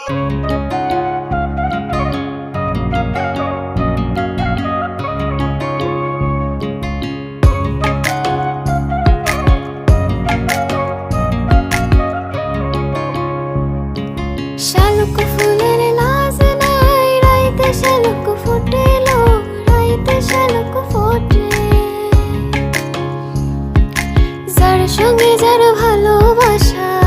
শালুক ফুলের লাজ নাই, রাইতে শালুক ফুটেলো, রাইতে শালুক ফোটে। যার সঙ্গে যার ভালোবাসা